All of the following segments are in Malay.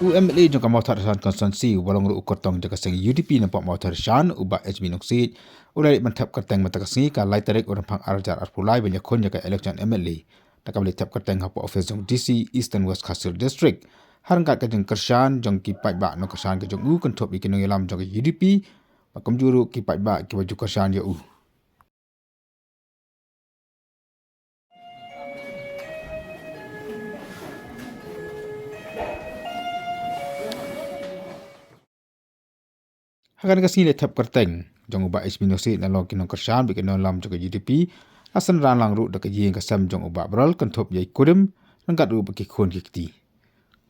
UMLA jong kamau tharasan konstansi walong ru ukotong jaga seng UDP nampak mau tharasan uba HB noksit ulai mantap kerteng matakasi ka lai tarik orang pang arjar arpulai banyak kon jaga election MLA takabali tap kerteng hapo office jong DC Eastern West Castle District harangkat ka jong kersan jong ki pai ba no kersan ka jong u kontop ikinong ilam jong UDP makom juru ki pai ba ki baju kersan ya u Hakan kasi le tap kerteng jong uba HB nosi na log kinong kersan bikinong lam jong UDP asan ran lang ru dak yeng kasam jong uba brol kontop yai kudem rangkat ru baki khon kikti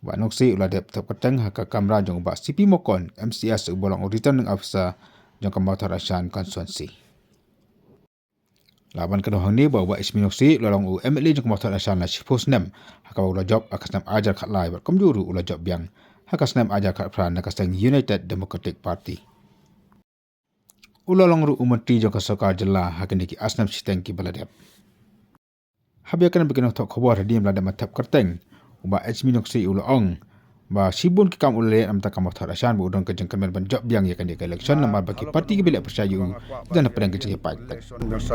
uba noksi ula dep tap kerteng haka kamera jong uba CP Mokon MCS ubolong returning officer jong kamau tharasan konstituensi laban kedohang ni bawa HB nosi lolong UMLA jong kamau tharasan la shipos nem haka ula job akasnam ajar khat lai bar komjuru ula job biang haka snam ajar khat pran nakasang United Democratic Party Ulalong ru umatri jong kasokar jela hakin ki asnam siteng ki baladep. Habiakan bikin tok khobor hadim ladam matap kerteng. Uba HB noksi ulong ba sibun ki kam ulale am takam tharasan bu udong kejeng kemen ban job biang yakan di election nama bagi parti ki bilek persayu dan pedang kecil pai.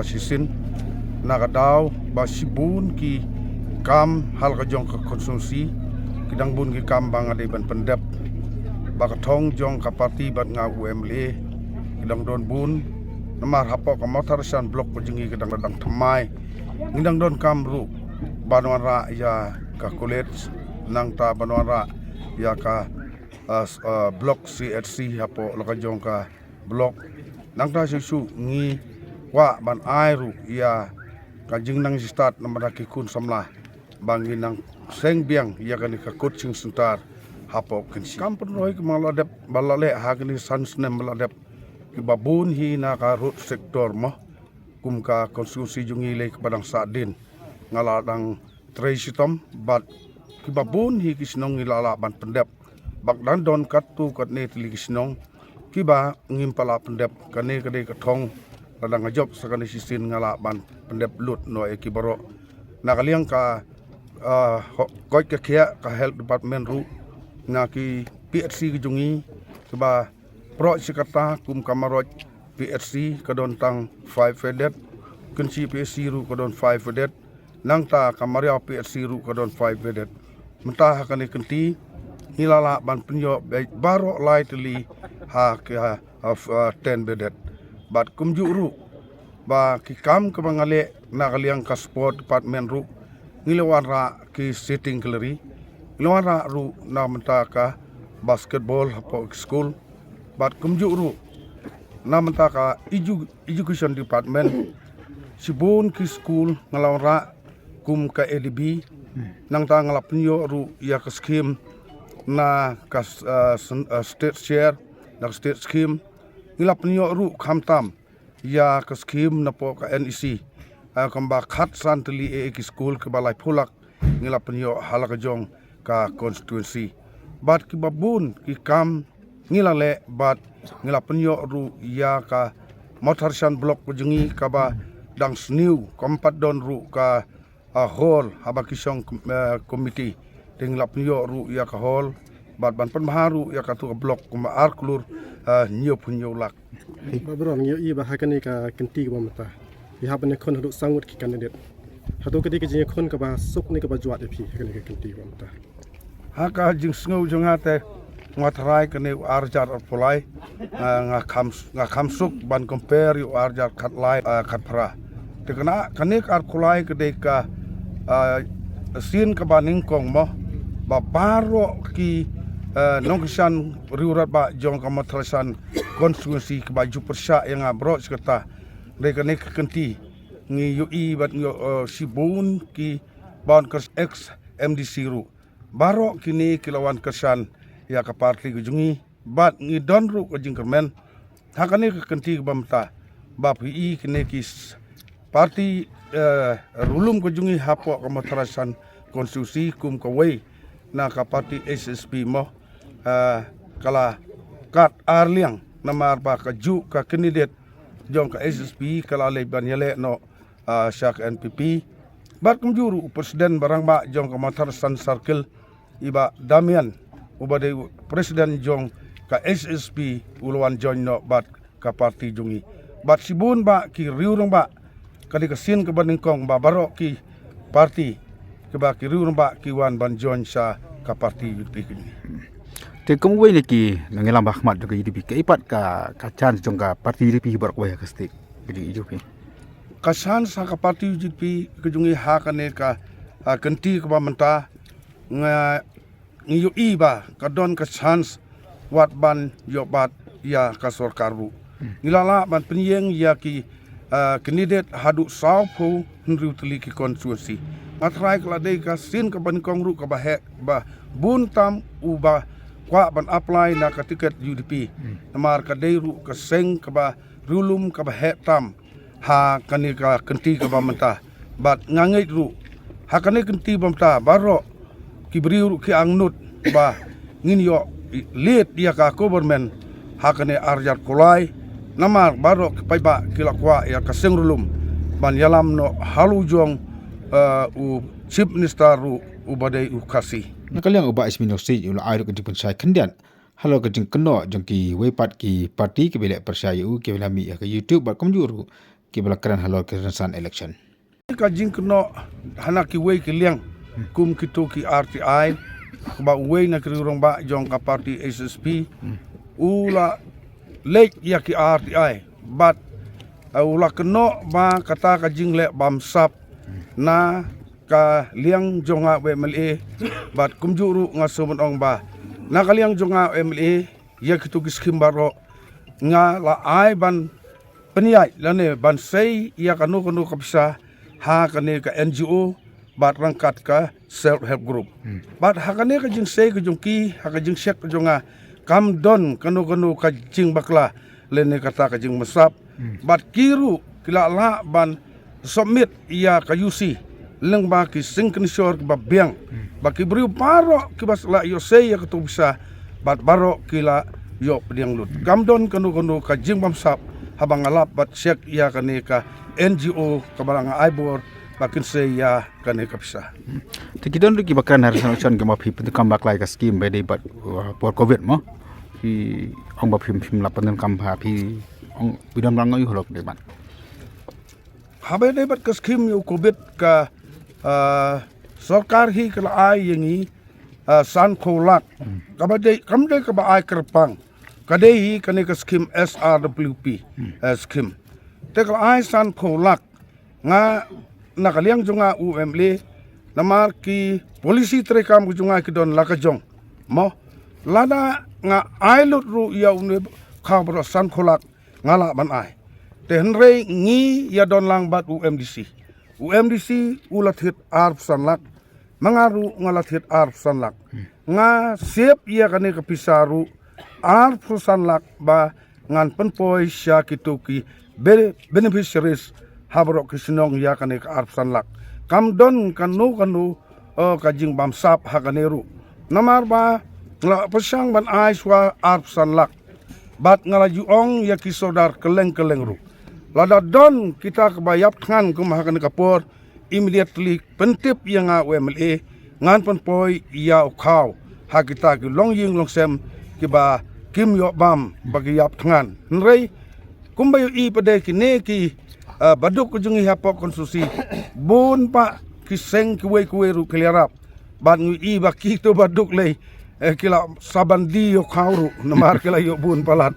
Sisin nakadaw ba sibun ki kam hal ka jong ka konsumsi kidang bun ki kam bang ade ban pendep ba thong jong ka parti bat nga UMLA kedang don bun namar hapok kamau tharasan blok pejingi kedang ladang thamai ngidang don kamru banwara ya ka college nang ta banwara ya ka blok CHC hapo lokajong ka blok nang ta susu ngi wa ban airu ya ka jing nang start namara ki kun samla bangi nang seng biang ya kan ka coaching center hapo kinsi kampun roi ke maladep balale hagni sansnem maladep babun hi na ka root sektor mo kum ka konstitusi jungi le kepadang sadin ngaladang tresitom bat ki babun hi kisnong ilala ban pendep bakdan don katu katne tili kisnong ki ba ngimpala pendep kane kade katong ladang job sakane sisin ngala ban pendep lut no e ki baro nakaliang ka koi ka khia ka health department ru ngaki PHC ki jungi ki ba Pro Sikata kum kamarot PHC kadon tang 5 fedet kunci PHC ru kadon 5 fedet nang ta kamaria PHC ru kadon 5 fedet mentah kani kenti hilala ban penyo baro lai teli ha ke 10 fedet bat kumju ru ba ki kam ke bangale nakaliang ka sport department ru ngilawan ra ki sitting gallery ngilawan ra ru na mentah ka basketball hapo school bat kumju ru namanta ka education department sibun ki school ngalawra kum ka ADB nang ta ngalapnyo ru ya ka scheme na ka state share na state scheme ngalapnyo ru khamtam ya ka scheme na po ka NEC kamba khat santli ki school ke balai phulak ngalapnyo halaka jong ka constituency bat ki babun ki kam ngilale bat ngilapnyo ru ya ka motarsan blok pujungi kaba dang sniu kompat don ru ka hall habakisong committee tinglapnyo ru ya ka hall bat ban penmaharu ya ka tu blok kuma arklur nyo punyo lak babro nyo i ba hakani ka kenti ba mata i habane kon hadu sangut ki candidate hadu kedi ki kon ka ba suk ni ka ba juat phi hakani ka kenti ba mata haka jing sngo jongate ngatrai kene arjar pulai nga khamsuk ban compare yu arjar khatlai khatpra tekana kanik ar kulai kede ka sin ka baning kong mo ba baro ki nongkisan riurat ba jong ka matrasan konstitusi ka baju persya yang abro sekata de kanik kenti ngi yu i bat sibun ki ban kers ex MDC ru baro kini kilawan kesan ya ka parti kujungi bat ngi donru ko jingkermen hakane ka kenti bamta ba pi kene kis parti rulum kujungi hapo ka matrasan konstitusi kum ka wei na ka parti SSP mo kala kat arliang namar ba ka ju ka candidate jong ka SSP kala le banyele no syak NPP bat kumjuru presiden barang ba jong ka matrasan circle iba Damian ubade presiden jong ka SSP uluan join no bat ka parti jungi bat sibun ba ki riurang ba kadi kasin ke bandingkong ba barok ki parti ke ba ki riurang ba ki wan ban join sa ka parti UDP kini te kemwe ni ki ngelam bahmat juga UDP ke ipat ka chance jong ka parti UDP bar ko ya ka stik jadi UDP kasan sa ka parti UDP ke jungi ha kane ka kenti ke ba menta nga ngiyo iba kadon ka chance wat ban yobat ya ka sorkar bu ngilala ban penyeng ya ki kandidat hadu saupo nriu teli ki konstitusi matrai kala dei ka sin ka ban kongru ka bahek ba buntam uba kwa ban apply na ka tiket UDP namar ka dei ru ka seng ka ba rulum ka bahek tam ha kani ka kenti ka ba menta bat ngangai ru ha kani kenti ba menta baro ki beriu ki angnut ba ngin yo lead dia ka government hakane arjar kulai namar baro pai ba kilakwa ya kaseng rulum ban yalam no halu jong u chief minister u badai u kasi nakaliang uba SB Noksi ula air ke dipun sai kendian halo ke jing keno jong ki wepat ki parti ke belek persaya u ke belami ke YouTube ba komjuru ke belakaran halo ke rensan election ka jing keno hana ki wei ki liang kum kitu ki RTI ba wei na kirurong ba jong ka parti SSP ula lek ya ki RTI but ula keno ba kata ka jing le bamsap na ka liang jonga WMLA but kumjuru nga sumonong ba na ka liang jonga WMLA ya kitu ki skim baro nga la ai ban peniyai lane ban sei ya kanu kapsa ha kane ka NGO bat rangkat ka self help group bat hakane ka jing sei ka jong ki haka jing sek ka jonga kam don kanu ka jing bakla lene kata ka jing masap bat kiru kila la ban submit ia ka UC leng ba ki synchronizor ba biang ba ki brio baro ki bas la yo sei ya ka tu bisa bat baro kila yo pediang lut kam don kanu ka jing bamsap habang alap bat sek ia kane ka NGO ka barang aibor bakin saya kan kapsa. Tikidon ki bakaran harasan ucon ke mapi pentu kambak lai ka scheme bede bat por covid mo. Ki ong bapim lapan kam pi ong bidam rangai holok de ban. Habe de bat ka scheme yu covid ka sarkar hi kala ai yangi san kholak kabade kamde ka ba ai kerpang kade hi kane ka scheme SRWP scheme. Te kala ai san kholak nga nakaliang jonga UMLA namar ki polisi terekam ku jonga ki don lakajong mo lada nga ailut ru ya une khabro san kholak ngala ban ai te henre ngi ya don lang bat UMDC ulat hit arp sanlak mangaru ngalat hit arp sanlak nga sep ya kane ka pisaru arp sanlak ba ngan penpoi sya kituki beneficiaries habro kisinong ya kane ka arp sanlak kam don kanu ka jing bamsap hakaneru namar ba ngla pasang ban ai swa arp sanlak bat ngala juong ya kisodar keleng ru lada don kita kebayap tangan kum hakane kapor immediately pentip yang WMLA ngan penpoi ya ukau ha kita ki long ying long sem ki ba kim yo bam bagi yap tangan nrei kumbayo i pade ki ne ki baduk kujungi hapok konsusi bun pa kiseng kuwe ru keliarap ban ngi i baki to baduk lei kila sabandi yo kauru namar kila yo bun palat